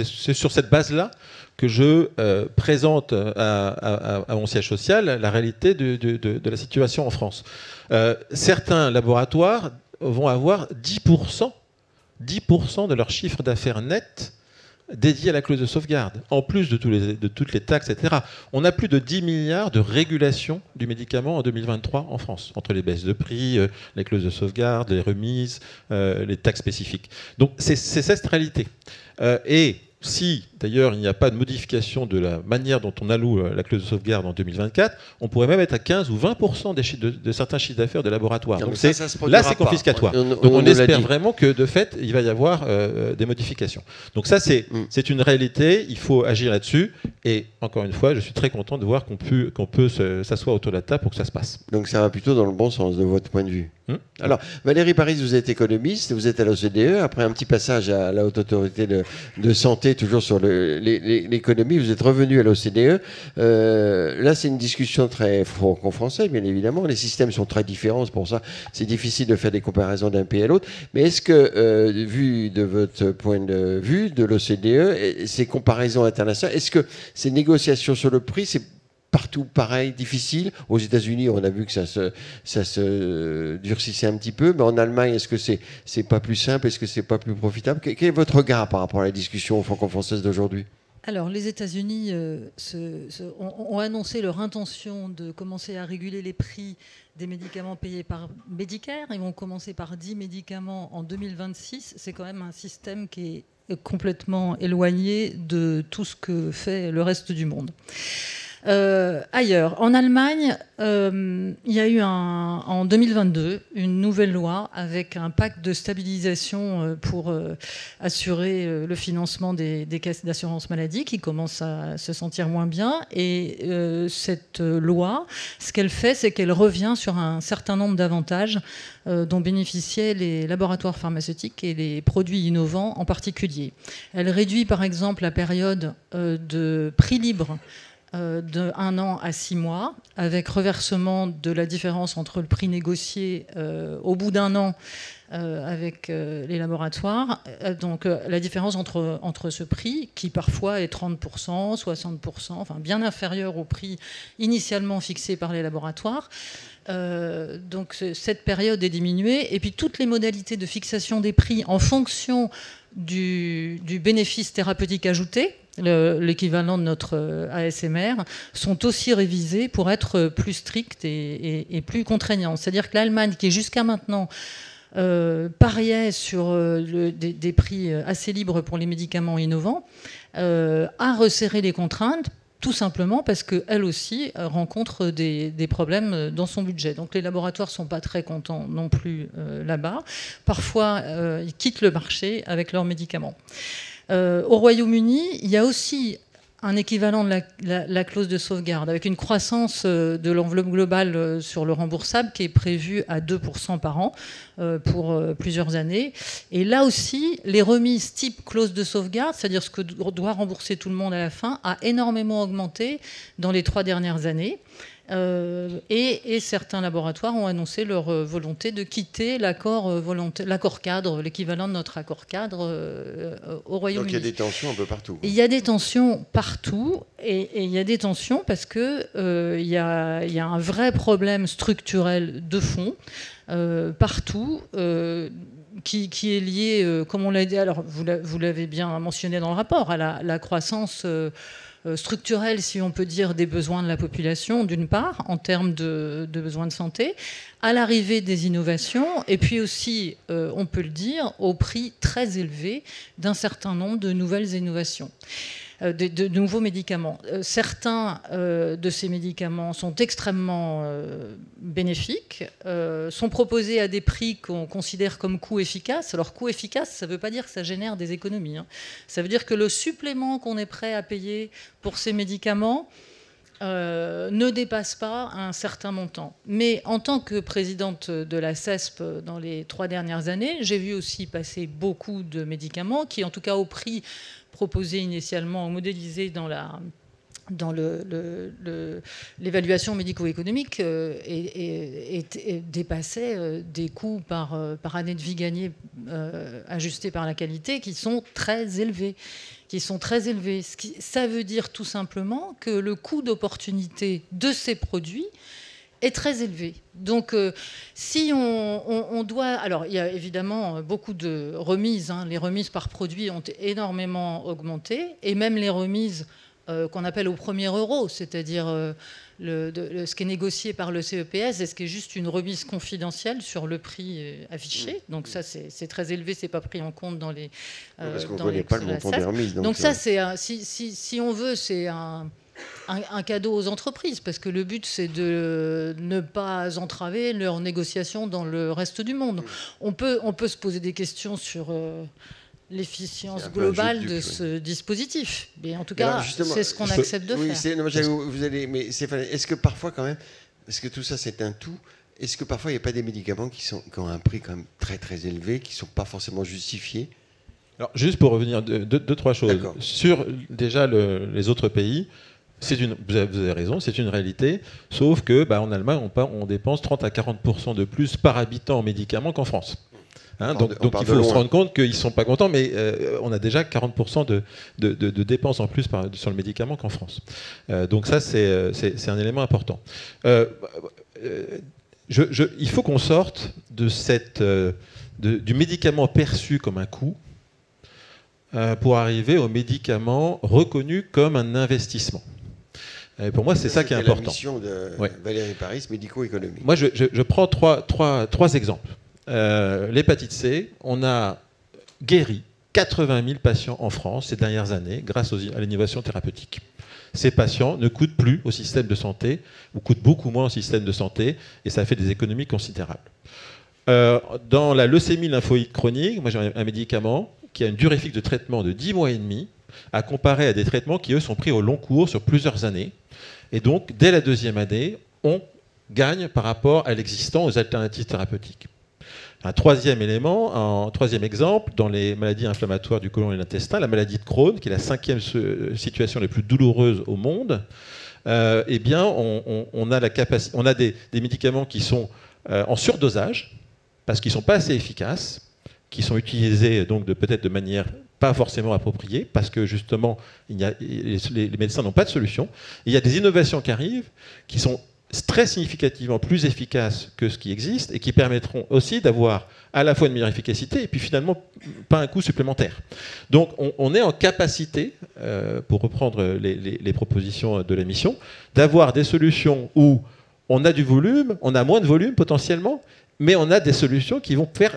S4: sur cette base-là que je présente à mon siège social la réalité de la situation en France. Certains laboratoires vont avoir 10% de leur chiffre d'affaires net dédié à la clause de sauvegarde, en plus de toutes les taxes, etc. On a plus de 10 milliards de régulation du médicament en 2023 en France, entre les baisses de prix, les clauses de sauvegarde, les remises, les taxes spécifiques. Donc c'est cette réalité. Et si, d'ailleurs, il n'y a pas de modification de la manière dont on alloue la clause de sauvegarde en 2024, on pourrait même être à 15 ou 20% de certains chiffres d'affaires de laboratoires. Donc là, c'est confiscatoire. Donc on espère vraiment que, de fait, il va y avoir des modifications. Donc ça, c'est une réalité. Il faut agir là-dessus. Et encore une fois, je suis très content de voir qu'on peut s'asseoir autour de la table pour que ça se passe.
S1: Donc ça va plutôt dans le bon sens, de votre point de vue. Alors, Valérie Paris, vous êtes économiste, vous êtes à l'OCDE. Après un petit passage à la Haute Autorité de Santé, toujours sur l'économie, vous êtes revenu à l'OCDE. Là, c'est une discussion très franco-française, bien évidemment. Les systèmes sont très différents, c'est pour ça c'est difficile de faire des comparaisons d'un pays à l'autre. Mais est-ce que, vu de votre point de vue de l'OCDE, ces comparaisons internationales, est-ce que ces négociations sur le prix, partout pareil, difficile? Aux États-Unis, on a vu que ça se durcissait un petit peu, mais en Allemagne, est-ce que c'est pas plus simple? Est-ce que c'est pas plus profitable? Quel est votre regard par rapport à la discussion franco-française d'aujourd'hui?
S5: Alors, les États-Unis ont annoncé leur intention de commencer à réguler les prix des médicaments payés par Medicare. Ils vont commencer par 10 médicaments en 2026. C'est quand même un système qui est complètement éloigné de tout ce que fait le reste du monde. Ailleurs, en Allemagne, il y a eu en 2022 une nouvelle loi avec un pacte de stabilisation pour assurer le financement des caisses d'assurance maladie qui commencent à se sentir moins bien. Et cette loi, ce qu'elle fait, c'est qu'elle revient sur un certain nombre d'avantages dont bénéficiaient les laboratoires pharmaceutiques et les produits innovants en particulier. Elle réduit par exemple la période de prix libre de 1 an à 6 mois, avec reversement de la différence entre le prix négocié au bout d'1 an avec les laboratoires. Donc la différence entre ce prix, qui parfois est 30%, 60%, enfin bien inférieur au prix initialement fixé par les laboratoires. Donc cette période est diminuée. Et puis toutes les modalités de fixation des prix en fonction du bénéfice thérapeutique ajouté, l'équivalent de notre ASMR, sont aussi révisés pour être plus stricts et plus contraignants. C'est-à-dire que l'Allemagne, qui jusqu'à maintenant pariait sur des prix assez libres pour les médicaments innovants, a resserré les contraintes, tout simplement parce qu'elle aussi rencontre des problèmes dans son budget. Donc les laboratoires ne sont pas très contents non plus là-bas. Parfois, ils quittent le marché avec leurs médicaments. Au Royaume-Uni, il y a aussi un équivalent de la clause de sauvegarde, avec une croissance de l'enveloppe globale sur le remboursable qui est prévue à 2% par an pour plusieurs années. Et là aussi, les remises type clause de sauvegarde, c'est-à-dire ce que doit rembourser tout le monde à la fin, a énormément augmenté dans les 3 dernières années. Et certains laboratoires ont annoncé leur volonté de quitter l'accord cadre, l'équivalent de notre accord cadre au Royaume-Uni.
S1: Donc il y a des tensions un peu partout.
S5: Il y a des tensions partout, et il y a des tensions parce qu'il y a un vrai problème structurel de fond partout. Qui est lié, comme on l'a dit, alors vous l'avez bien mentionné dans le rapport, à la croissance structurelle, si on peut dire, des besoins de la population, d'une part, en termes de besoins de santé, à l'arrivée des innovations, et puis aussi, on peut le dire, au prix très élevé d'un certain nombre de nouvelles innovations. De nouveaux médicaments. Certains de ces médicaments sont extrêmement bénéfiques, sont proposés à des prix qu'on considère comme coût efficace. Alors coût efficace, ça ne veut pas dire que ça génère des économies. Ça veut dire que le supplément qu'on est prêt à payer pour ces médicaments ne dépasse pas un certain montant. Mais en tant que présidente de la CESP dans les 3 dernières années, j'ai vu aussi passer beaucoup de médicaments qui, en tout cas au prix proposé initialement, modélisé dans l'évaluation médico-économique, et dépassait des coûts par année de vie gagnée ajustés par la qualité qui sont très élevés. Ça veut dire tout simplement que le coût d'opportunité de ces produits est très élevé. Donc, si on doit... Alors, il y a évidemment beaucoup de remises. Les remises par produit ont énormément augmenté. Et même les remises qu'on appelle au premier euro, c'est-à-dire ce qui est négocié par le CEPS et ce qui est juste une remise confidentielle sur le prix affiché. Donc ça, c'est très élevé. C'est pas pris en compte dans les...
S1: parce qu'on ne connaît pas le montant des remises.
S5: Donc ça, si on veut, c'est un cadeau aux entreprises, parce que le but, c'est de ne pas entraver leurs négociations dans le reste du monde. On peut se poser des questions sur l'efficience globale de ce dispositif. Mais en tout cas, c'est ce qu'on accepte de faire.
S1: Mais Stéphane, est-ce que parfois, quand même, parce que tout ça, c'est un tout, est-ce que parfois, il n'y a pas des médicaments qui ont un prix quand même très, très élevé, qui ne sont pas forcément justifiés?
S4: Alors, juste pour revenir, deux, trois choses. Sur déjà les autres pays, vous avez raison, c'est une réalité, sauf que en Allemagne, on dépense 30 à 40% de plus par habitant en médicaments qu'en France. Hein, donc il faut se rendre compte qu'ils ne sont pas contents, mais on a déjà 40% de dépenses en plus sur le médicament qu'en France. Donc ça, c'est un élément important. Il faut qu'on sorte du médicament perçu comme un coût pour arriver au médicament reconnu comme un investissement. Et pour moi, c'est ça qui est important.
S1: La mission de Valérie Paris, médico-économie.
S4: Moi, je prends trois exemples. L'hépatite C, on a guéri 80 000 patients en France ces dernières années grâce à l'innovation thérapeutique. Ces patients ne coûtent plus au système de santé, ou coûtent beaucoup moins au système de santé, et ça fait des économies considérables. Dans la leucémie lymphoïde chronique, moi j'ai un médicament qui a une durée fixe de traitement de 10 mois et demi, à comparer à des traitements qui, eux, sont pris au long cours sur plusieurs années. Et donc, dès la deuxième année, on gagne par rapport à l'existant aux alternatives thérapeutiques. Un troisième exemple, dans les maladies inflammatoires du côlon et de l'intestin, la maladie de Crohn, qui est la 5e situation la plus douloureuse au monde, eh bien, on a des médicaments qui sont en surdosage, parce qu'ils ne sont pas assez efficaces, qui sont utilisés donc peut-être de manière pas forcément appropriée, parce que justement, les médecins n'ont pas de solution. Et il y a des innovations qui arrivent, qui sont très significativement plus efficaces que ce qui existe et qui permettront aussi d'avoir à la fois une meilleure efficacité et puis finalement pas un coût supplémentaire. Donc on est en capacité, pour reprendre les propositions de la mission, d'avoir des solutions où on a du volume, on a moins de volume potentiellement, mais on a des solutions qui vont faire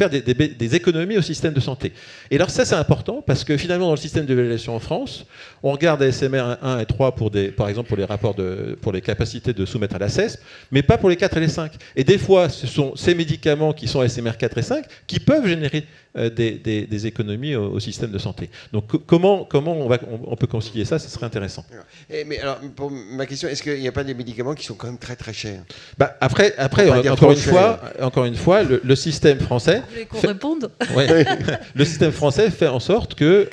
S4: des économies au système de santé. Et alors ça, c'est important parce que finalement, dans le système d'évaluation en France, on regarde ASMR 1 et 3 par exemple pour les rapports pour les capacités de soumettre à la CESP, mais pas pour les 4 et les 5. Et des fois, ce sont ces médicaments qui sont ASMR 4 et 5 qui peuvent générer des économies au système de santé. Donc comment on peut concilier ça? Ce serait intéressant.
S1: Mais alors, pour ma question, est-ce qu'il n'y a pas des médicaments qui sont quand même très très chers?
S4: Après encore une fois, le système français.
S5: Vous voulez qu'on réponde?
S4: Le système français fait en sorte que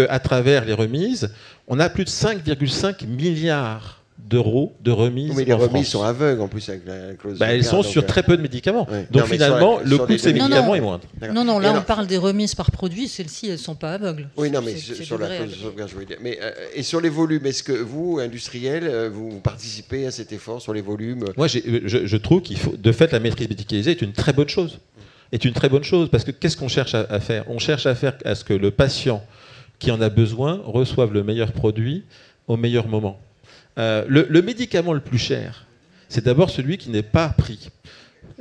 S4: à travers les remises, on a plus de 5,5 milliards d'euros de remises.
S1: Mais les remises sont aveugles en plus avec la clause.
S4: Elles sont sur très peu de médicaments. Ouais. Donc finalement, le coût de ces médicaments est moindre.
S5: Non, là on parle des remises par produit. Celles-ci, elles ne sont pas aveugles.
S1: Oui, non, mais sur la clause de sauvegarde, je voulais dire. Mais, et sur les volumes, est-ce que vous, industriels, vous participez à cet effort sur les volumes?
S4: Moi, je trouve qu'il faut, de fait, la maîtrise médicalisée est une très bonne chose. Parce que qu'est-ce qu'on cherche à faire? On cherche à faire à ce que le patient qui en a besoin reçoive le meilleur produit au meilleur moment. Le médicament le plus cher, c'est d'abord celui qui n'est pas pris.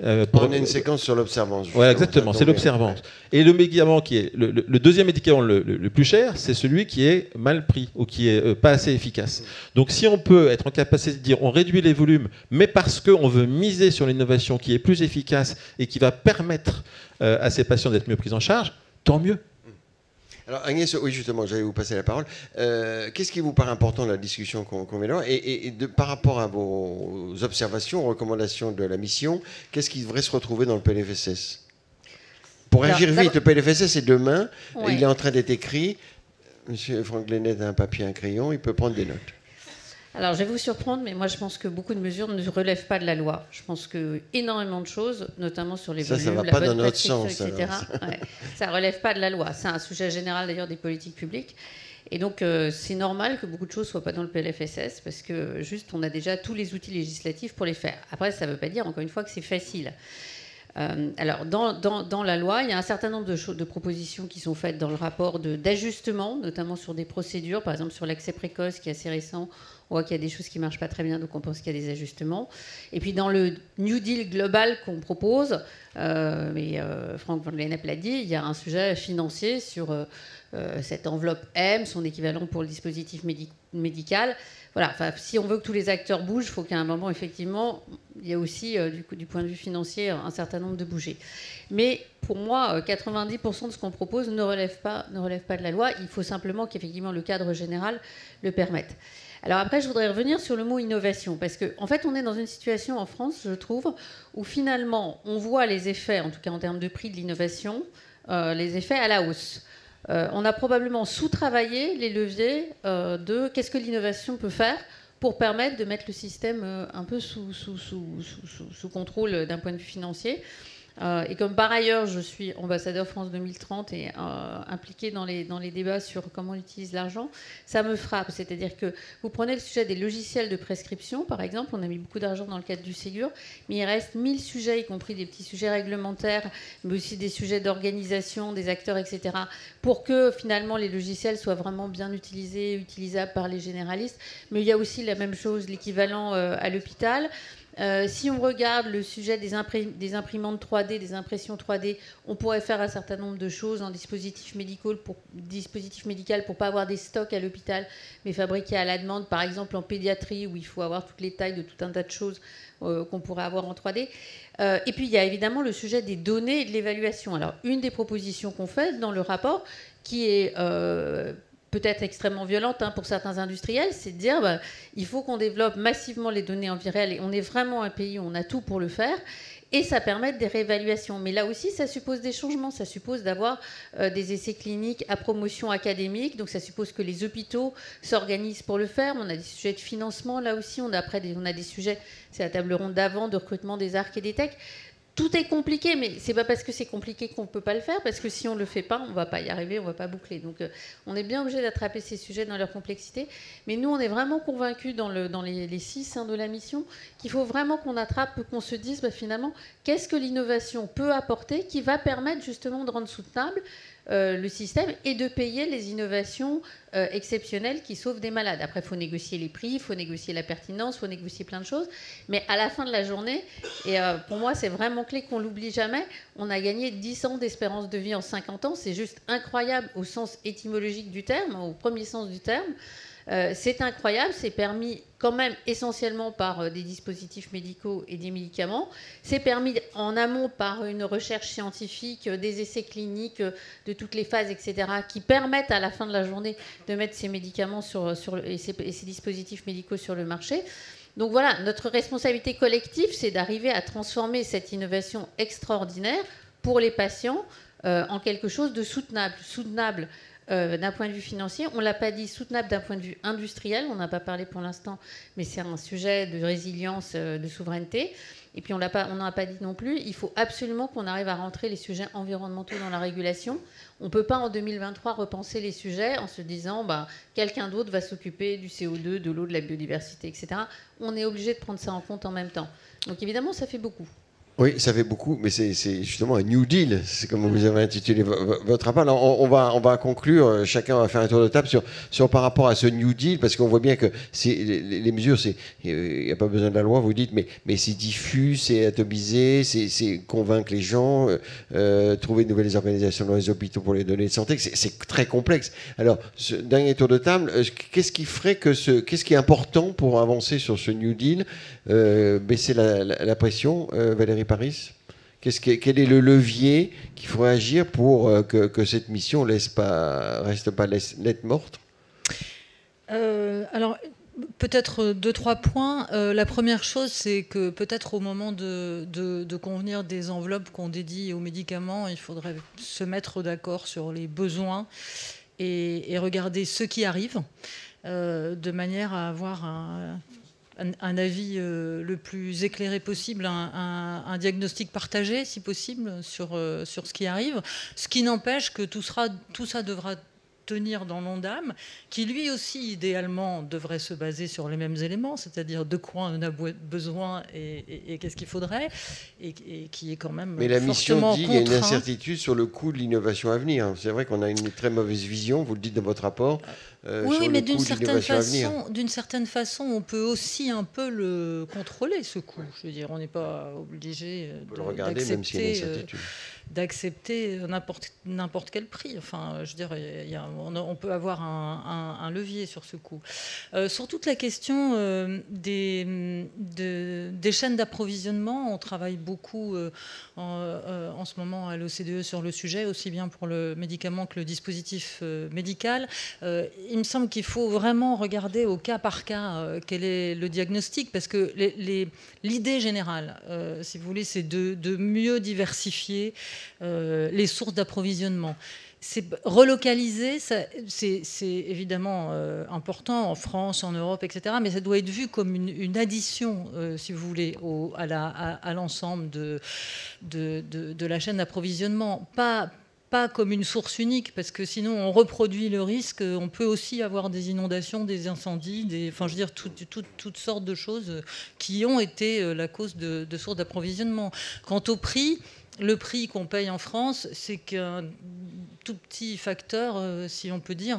S1: On a une séquence sur l'observance.
S4: Oui, exactement, c'est l'observance. Et le médicament qui est le deuxième médicament le plus cher, c'est celui qui est mal pris ou qui est pas assez efficace. Donc si on peut être en capacité de dire on réduit les volumes, mais parce qu'on veut miser sur l'innovation qui est plus efficace et qui va permettre à ces patients d'être mieux pris en charge, tant mieux.
S1: Alors Agnès, oui justement, j'allais vous passer la parole. Qu'est-ce qui vous paraît important dans la discussion qu'on met là? Et par rapport à vos observations, recommandations de la mission, qu'est-ce qui devrait se retrouver dans le PLFSS? Pour agir vite, le PLFSS c'est demain, ouais. Il est en train d'être écrit. Monsieur Franck Lennet a un papier et un crayon, il peut prendre des notes.
S2: Alors, je vais vous surprendre, mais moi, je pense que beaucoup de mesures ne relèvent pas de la loi. Je pense que énormément de choses, notamment sur les volumes,
S1: ça va pas dans notre sens,
S2: etc., ça ne relève pas de la loi. C'est un sujet général, d'ailleurs, des politiques publiques. Et donc, c'est normal que beaucoup de choses ne soient pas dans le PLFSS, parce que, juste, on a déjà tous les outils législatifs pour les faire. Après, ça ne veut pas dire, encore une fois, que c'est facile. Alors, dans la loi, il y a un certain nombre de propositions qui sont faites dans le rapport d'ajustement, notamment sur des procédures, par exemple sur l'accès précoce, qui est assez récent. On voit qu'il y a des choses qui ne marchent pas très bien, donc on pense qu'il y a des ajustements. Et puis dans le New Deal global qu'on propose, mais Franck Van Lennep l'a dit, il y a un sujet financier sur cette enveloppe M, son équivalent pour le dispositif médical. Voilà, si on veut que tous les acteurs bougent, il faut qu'à un moment, effectivement, il y ait aussi, du point de vue financier, un certain nombre de bouger. Mais pour moi, 90% de ce qu'on propose ne relève pas de la loi. Il faut simplement qu'effectivement le cadre général le permette. Alors après, je voudrais revenir sur le mot innovation, parce qu'en fait, on est dans une situation en France, je trouve, où finalement, on voit les effets, en tout cas en termes de prix de l'innovation, les effets à la hausse. On a probablement sous-travaillé les leviers de qu'est-ce que l'innovation peut faire pour permettre de mettre le système un peu sous contrôle d'un point de vue financier. Et comme par ailleurs, je suis ambassadeur France 2030 et impliquée dans les débats sur comment on utilise l'argent, ça me frappe. C'est-à-dire que vous prenez le sujet des logiciels de prescription, par exemple, on a mis beaucoup d'argent dans le cadre du Ségur, mais il reste 1000 sujets, y compris des petits sujets réglementaires, mais aussi des sujets d'organisation, des acteurs, etc., pour que finalement les logiciels soient vraiment bien utilisés, utilisables par les généralistes. Mais il y a aussi la même chose, l'équivalent à l'hôpital. Si on regarde le sujet des imprimantes 3D, des impressions 3D, on pourrait faire un certain nombre de choses en dispositif médical pour ne pas avoir des stocks à l'hôpital, mais fabriqués à la demande, par exemple en pédiatrie, où il faut avoir toutes les tailles de tout un tas de choses qu'on pourrait avoir en 3D. Et puis il y a évidemment le sujet des données et de l'évaluation. Alors une des propositions qu'on fait dans le rapport, qui est peut-être extrêmement violente pour certains industriels, c'est de dire il faut qu'on développe massivement les données environnementales, et on est vraiment un pays où on a tout pour le faire, et ça permet des réévaluations. Mais là aussi, ça suppose des changements, ça suppose d'avoir des essais cliniques à promotion académique, donc ça suppose que les hôpitaux s'organisent pour le faire. On a des sujets de financement, là aussi, on a des sujets, c'est la table ronde d'avant, de recrutement des arcs et des techs. Tout est compliqué, mais c'est pas parce que c'est compliqué qu'on ne peut pas le faire, parce que si on ne le fait pas, on ne va pas y arriver, on ne va pas boucler. Donc on est bien obligé d'attraper ces sujets dans leur complexité. Mais nous, on est vraiment convaincus dans les 6 de la mission qu'il faut vraiment qu'on attrape, qu'on se dise finalement, qu'est-ce que l'innovation peut apporter qui va permettre justement de rendre soutenable le système et de payer les innovations exceptionnelles qui sauvent des malades. Après, il faut négocier les prix, il faut négocier la pertinence, il faut négocier plein de choses. Mais à la fin de la journée, et pour moi, c'est vraiment clé qu'on ne l'oublie jamais, on a gagné 10 ans d'espérance de vie en 50 ans. C'est juste incroyable au sens étymologique du terme, au premier sens du terme. C'est incroyable, c'est permis quand même essentiellement par des dispositifs médicaux et des médicaments. C'est permis en amont par une recherche scientifique, des essais cliniques de toutes les phases, etc., qui permettent à la fin de la journée de mettre ces médicaments et ces dispositifs médicaux sur le marché. Donc voilà, notre responsabilité collective, c'est d'arriver à transformer cette innovation extraordinaire pour les patients en quelque chose de soutenable. Soutenable d'un point de vue financier, on ne l'a pas dit, soutenable d'un point de vue industriel, on n'a pas parlé pour l'instant, mais c'est un sujet de résilience, de souveraineté. Et puis on n'en a pas dit non plus, il faut absolument qu'on arrive à rentrer les sujets environnementaux dans la régulation. On ne peut pas en 2023 repenser les sujets en se disant quelqu'un d'autre va s'occuper du CO2, de l'eau, de la biodiversité, etc. On est obligé de prendre ça en compte en même temps. Donc évidemment, ça fait beaucoup.
S1: Oui, ça fait beaucoup, mais c'est justement un New Deal, c'est comme vous avez intitulé votre rapport. Alors, on va conclure, chacun va faire un tour de table sur par rapport à ce New Deal, parce qu'on voit bien que les mesures, il n'y a pas besoin de la loi, vous dites, mais c'est diffus, c'est atomisé, c'est convaincre les gens, trouver de nouvelles organisations dans les hôpitaux pour les données de santé, c'est très complexe. Alors, ce dernier tour de table, qu'est-ce qui est important pour avancer sur ce New Deal, baisser la pression, Valérie Paris, quel est le levier qu'il faut agir pour que cette mission reste pas lettre morte?
S5: Alors, peut-être 2-3 points. La première chose, c'est que peut-être au moment de convenir des enveloppes qu'on dédie aux médicaments, il faudrait se mettre d'accord sur les besoins et regarder ce qui arrive, de manière à avoir un avis le plus éclairé possible, un diagnostic partagé, si possible, sur ce qui arrive. Ce qui n'empêche que tout ça devra tenir dans l'ONDAM, qui lui aussi, idéalement, devrait se baser sur les mêmes éléments, c'est-à-dire de quoi on a besoin et qu'est-ce qu'il faudrait, et qui est quand même
S1: mais la mission dit qu'il y a une
S5: contraint.
S1: incertitude sur le coût de l'innovation à venir. C'est vrai qu'on a une très mauvaise vision, vous le dites dans votre rapport.
S5: Oui, mais d'une
S1: certaine
S5: façon, on peut aussi un peu le contrôler, ce coût. Je veux dire, on n'est pas obligé d'accepter n'importe quel prix. Enfin, je veux dire, on peut avoir un levier sur ce coût. Sur toute la question des chaînes d'approvisionnement, on travaille beaucoup en ce moment à l'OCDE sur le sujet, aussi bien pour le médicament que le dispositif médical. Il me semble qu'il faut vraiment regarder au cas par cas quel est le diagnostic, parce que l'idée générale, si vous voulez, c'est de mieux diversifier les sources d'approvisionnement. c'est relocaliser, c'est évidemment important en France, en Europe, etc. Mais ça doit être vu comme une addition, si vous voulez, à l'ensemble de la chaîne d'approvisionnement. Pas comme une source unique, parce que sinon on reproduit le risque. On peut aussi avoir des inondations, des incendies, enfin je veux dire toutes sortes de choses qui ont été la cause de sources d'approvisionnement. Quant au prix, le prix qu'on paye en France, c'est qu'un tout petit facteur, si on peut dire,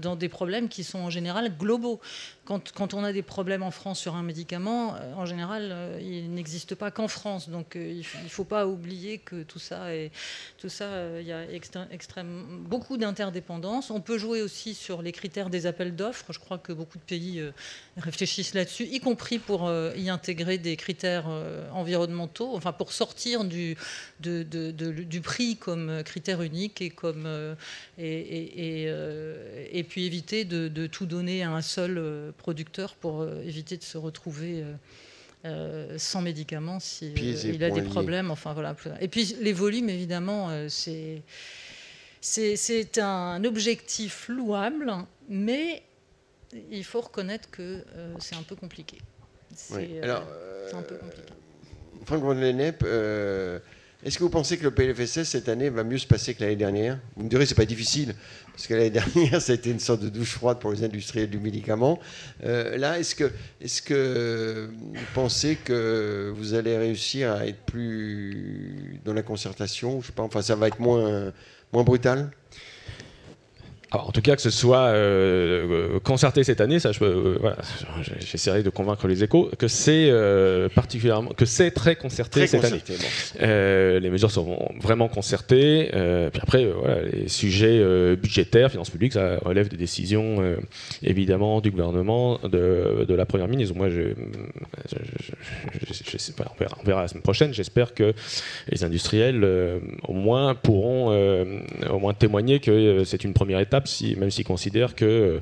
S5: dans des problèmes qui sont en général globaux. Quand on a des problèmes en France sur un médicament, en général, il n'existe pas qu'en France. Donc, il ne faut pas oublier que tout ça, il y a beaucoup d'interdépendance. On peut jouer aussi sur les critères des appels d'offres. Je crois que beaucoup de pays réfléchissent là-dessus, y compris pour y intégrer des critères environnementaux, enfin pour sortir du prix comme critère unique et puis éviter de tout donner à un seul producteur pour éviter de se retrouver sans médicaments s'il a des problèmes. Enfin, voilà. Et puis les volumes, évidemment, c'est un objectif louable, mais il faut reconnaître que c'est un peu compliqué. C'est un peu compliqué.
S1: Franck Van Lennep, est-ce que vous pensez que le PLFSS cette année va mieux se passer que l'année dernière? Vous me direz, c'est pas difficile, parce que l'année dernière, ça a été une sorte de douche froide pour les industriels du médicament. Là, est-ce que vous pensez que vous allez réussir à être plus dans la concertation? Je sais pas, enfin, ça va être moins brutal?
S3: Alors, en tout cas, que ce soit concerté cette année, ça, voilà, j'essaierai de convaincre les échos que c'est particulièrement, que c'est très concerté cette année. Bon. Les mesures seront vraiment concertées. Puis après, voilà, les sujets budgétaires, finances publiques, ça relève des décisions évidemment du gouvernement, de la première ministre. Moi, je sais pas, on verra la semaine prochaine. J'espère que les industriels, au moins, pourront au moins témoigner que c'est une première étape. Même s'ils considèrent que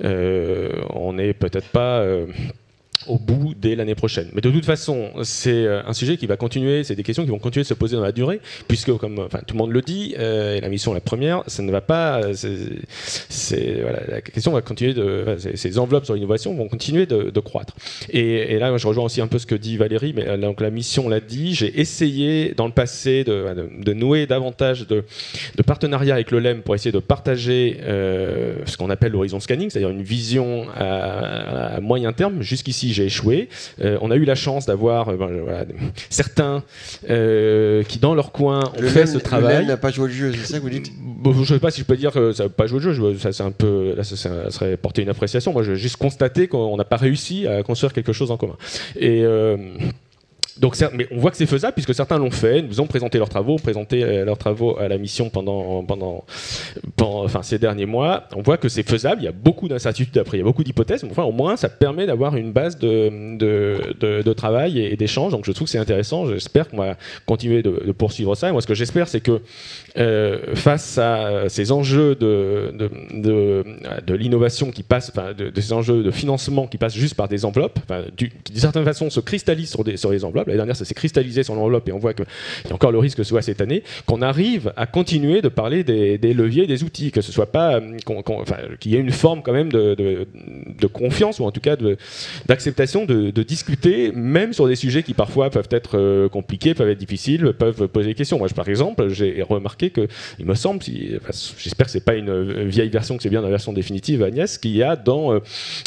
S3: on n'est peut-être pas au bout dès l'année prochaine. Mais de toute façon, c'est un sujet qui va continuer, c'est des questions qui vont continuer de se poser dans la durée, puisque, comme tout le monde le dit, et la mission, la première, ça ne va pas... voilà, la question va continuer ces enveloppes sur l'innovation vont continuer de croître. Et là, je rejoins aussi un peu ce que dit Valérie, mais donc la mission l'a dit, j'ai essayé dans le passé de nouer davantage de partenariats avec le LEM pour essayer de partager ce qu'on appelle l'horizon scanning, c'est-à-dire une vision à moyen terme. Jusqu'ici, j'ai échoué. On a eu la chance d'avoir certains qui, dans leur coin, ont fait ce travail. Le
S1: LEM n'a pas joué le jeu, c'est ça que vous dites?
S3: Je ne sais pas si je peux dire que ça n'a pas joué le jeu. Ça, c'est un peu, là, ça serait porter une appréciation. Moi, je vais juste constater qu'on n'a pas réussi à construire quelque chose en commun. Et... donc, mais on voit que c'est faisable puisque certains l'ont fait, nous ont présenté leurs travaux, à la mission pendant ces derniers mois. On voit que c'est faisable. Il y a beaucoup d'incertitudes après, il y a beaucoup d'hypothèses. Mais enfin, au moins, ça permet d'avoir une base de travail et d'échange. Donc, je trouve que c'est intéressant. J'espère qu'on va continuer de poursuivre ça. Et moi, ce que j'espère, c'est que face à ces enjeux de l'innovation qui passent, de ces enjeux de financement qui passent juste par des enveloppes, d'une certaine façon, se cristallisent sur les enveloppes. L'année dernière, ça s'est cristallisé sur l'enveloppe et on voit qu'il y a encore le risque que ce soit cette année, qu'on arrive à continuer de parler des leviers, des outils, que ce soit pas, qu'il y ait une forme quand même de confiance ou en tout cas d'acceptation de discuter, même sur des sujets qui parfois peuvent être compliqués, peuvent être difficiles, peuvent poser des questions. Moi, par exemple, j'ai remarqué que, il me semble, j'espère que c'est pas une vieille version, que c'est bien la version définitive, Agnès, qu'il y a dans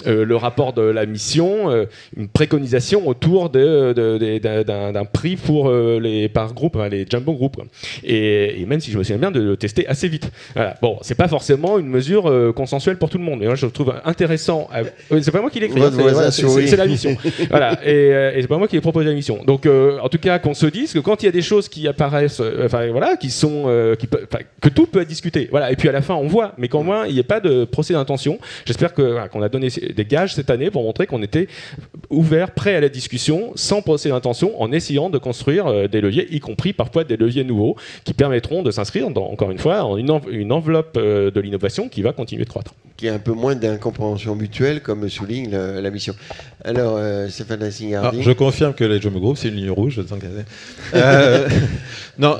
S3: le rapport de la mission une préconisation autour d'un prix par groupe, les jumbo groupes. Et même si je me souviens bien de le tester assez vite. Voilà. Bon, c'est pas forcément une mesure consensuelle pour tout le monde, mais moi je trouve intéressant. C'est pas moi qui l'ai écrit, c'est la mission. Voilà. Et c'est pas moi qui ai proposé la mission. Donc, en tout cas, qu'on se dise que quand il y a des choses qui apparaissent, que tout peut être discuté. Voilà. Et puis à la fin, on voit, mais qu'au moins il n'y ait pas de procès d'intention. J'espère qu'on a donné des gages cette année pour montrer qu'on était ouvert, prêt à la discussion, sans procès d'intention, en essayant de construire des leviers, y compris parfois des leviers nouveaux, qui permettront de s'inscrire, encore une fois, en une enveloppe de l'innovation qui va continuer de croître.
S1: Qui a un peu moins d'incompréhension mutuelle, comme souligne la mission. Alors, Stéphane La Signardi.
S4: Je confirme que les Jumbo Group, c'est une ligne rouge. Non,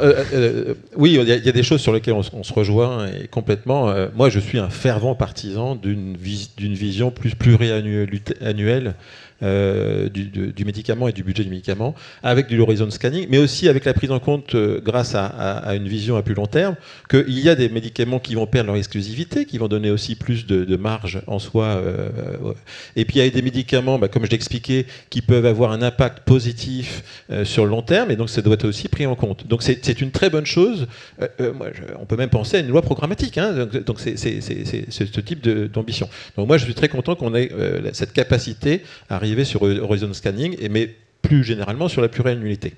S4: oui, il y a des choses sur lesquelles on se rejoint et complètement. Moi, je suis un fervent partisan d'une vision plus pluriannuelle du médicament et du budget du médicament, avec du horizon scanning, mais aussi avec la prise en compte, grâce à une vision à plus long terme, qu'il y a des médicaments qui vont perdre leur exclusivité, qui vont donner aussi plus de marge en soi. Et puis il y a des médicaments, comme je l'expliquais, qui peuvent avoir un impact positif sur le long terme, et donc ça doit être aussi pris en compte. Donc c'est une très bonne chose. On peut même penser à une loi programmatique, hein, donc c'est ce type d'ambition. Donc moi je suis très content qu'on ait cette capacité à arriver sur Horizon Scanning, mais plus généralement sur la pluriannualité.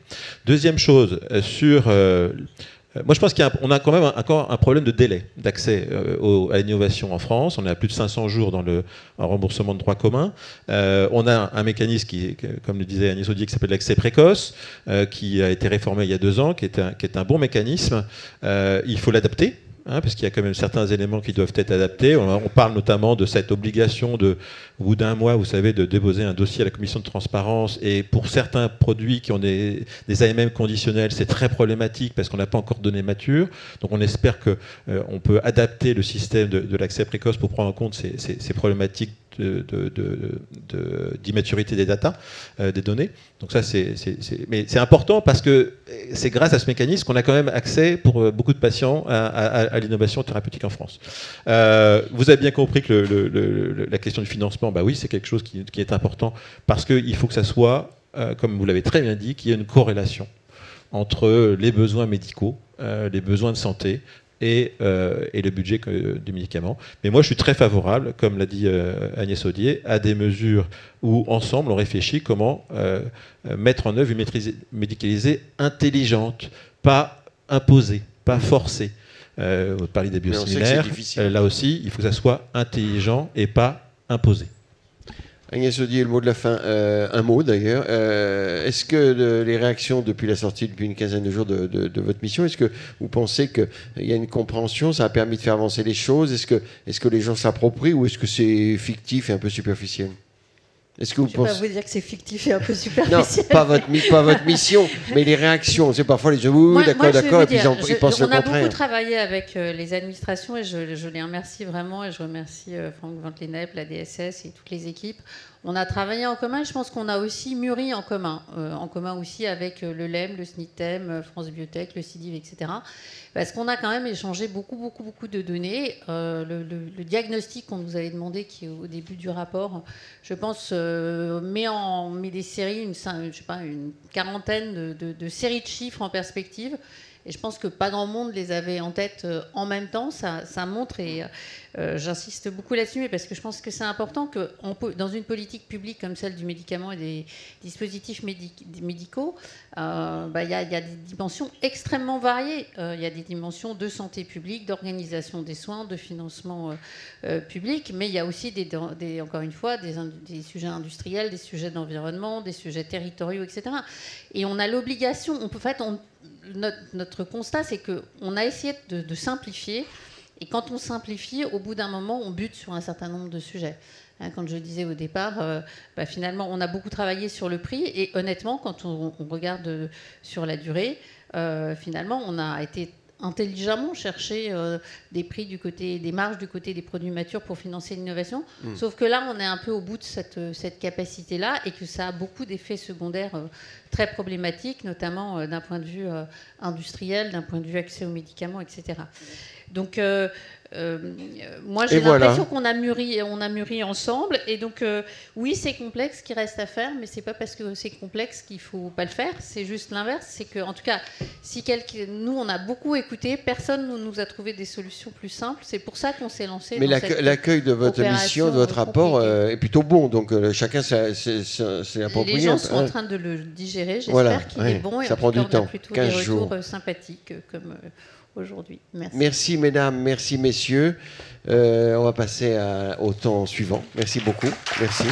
S4: Deuxième chose, moi je pense qu'on a quand même encore un problème de délai d'accès à l'innovation en France. On est à plus de 500 jours dans le remboursement de droit commun. On a un mécanisme qui, comme le disait Agnès Audier, qui s'appelle l'accès précoce, qui a été réformé il y a 2 ans, qui est un bon mécanisme. Il faut l'adapter. Parce qu'il y a quand même certains éléments qui doivent être adaptés. On parle notamment de cette obligation au bout d'un mois, vous savez, de déposer un dossier à la commission de transparence. Et pour certains produits qui ont des AMM conditionnels, c'est très problématique parce qu'on n'a pas encore de données matures. Donc on espère qu'on peut adapter le système de l'accès précoce pour prendre en compte ces problématiques d'immaturité des data, des données. Donc ça, mais c'est important parce que c'est grâce à ce mécanisme qu'on a quand même accès pour beaucoup de patients à l'innovation thérapeutique en France. Vous avez bien compris que la question du financement, oui, c'est quelque chose qui est important parce qu'il faut que ça soit, comme vous l'avez très bien dit, qu'il y ait une corrélation entre les besoins médicaux, les besoins de santé, et le budget du médicament. Mais moi, je suis très favorable, comme l'a dit Agnès Audier, à des mesures où, ensemble, on réfléchit comment mettre en œuvre une maîtrise médicalisée intelligente, pas imposée, pas forcée. Vous parlez des biosimilaires. Là aussi, il faut que ça soit intelligent et pas imposé.
S1: Agnès Audier, le mot de la fin. Un mot d'ailleurs. Est-ce que les réactions depuis la sortie, depuis une quinzaine de jours de votre mission, est-ce que vous pensez qu'il y a une compréhension, ça a permis de faire avancer les choses? Est-ce que les gens s'approprient ou est-ce que c'est fictif et un peu superficiel? Est-ce que vous pensez...
S2: Je ne vais pas vous dire que c'est fictif et un peu superficiel.
S1: Non, pas votre mission, mais les réactions. C'est parfois les gens, oui, d'accord, et puis ils pensent le contraire.
S2: On a beaucoup travaillé avec les administrations et je les remercie vraiment, et je remercie Franck Ventlenep, la DSS et toutes les équipes. On a travaillé en commun, je pense qu'on a aussi mûri en commun aussi avec le LEM, le SNITEM, France Biotech, le CIDIV, etc. Parce qu'on a quand même échangé beaucoup de données. Le diagnostic qu'on nous avait demandé, qui est au début du rapport, je pense, met des séries, une quarantaine de séries de chiffres en perspective. Et je pense que pas grand monde les avait en tête en même temps. Ça montre, et j'insiste beaucoup là-dessus, mais parce que je pense que c'est important que dans une politique publique comme celle du médicament et des dispositifs médicaux, y a des dimensions extrêmement variées. Il y a des dimensions de santé publique, d'organisation des soins, de financement public, mais il y a aussi encore une fois des sujets industriels, des sujets d'environnement, des sujets territoriaux, etc. Et on a l'obligation, notre constat, c'est qu'on a essayé de simplifier. Et quand on simplifie, au bout d'un moment, on bute sur un certain nombre de sujets. Quand je disais au départ, finalement, on a beaucoup travaillé sur le prix. Et honnêtement, quand on regarde sur la durée, finalement, on a été intelligemment chercher des prix des marges du côté des produits matures pour financer l'innovation. Sauf que là, on est un peu au bout de cette capacité-là, et que ça a beaucoup d'effets secondaires très problématiques, notamment d'un point de vue industriel, d'un point de vue accès aux médicaments, etc. Donc, moi, j'ai l'impression qu'on a mûri ensemble. Et donc, oui, c'est complexe, ce qui reste à faire, mais c'est pas parce que c'est complexe qu'il faut pas le faire. C'est juste l'inverse. C'est que, en tout cas, nous, on a beaucoup écouté, personne ne nous a trouvé des solutions plus simples. C'est pour ça qu'on s'est lancé.
S1: Mais l'accueil de votre mission, de votre rapport, est plutôt bon. Donc, chacun s'est approprié.
S2: Les gens sont en train de le digérer. J'espère qu'il est bon. Et
S1: ça prend du temps.
S2: On a plutôt des retours sympathiques comme aujourd'hui. Merci.
S1: Merci mesdames, merci messieurs. On va passer au temps suivant. Merci beaucoup. Merci.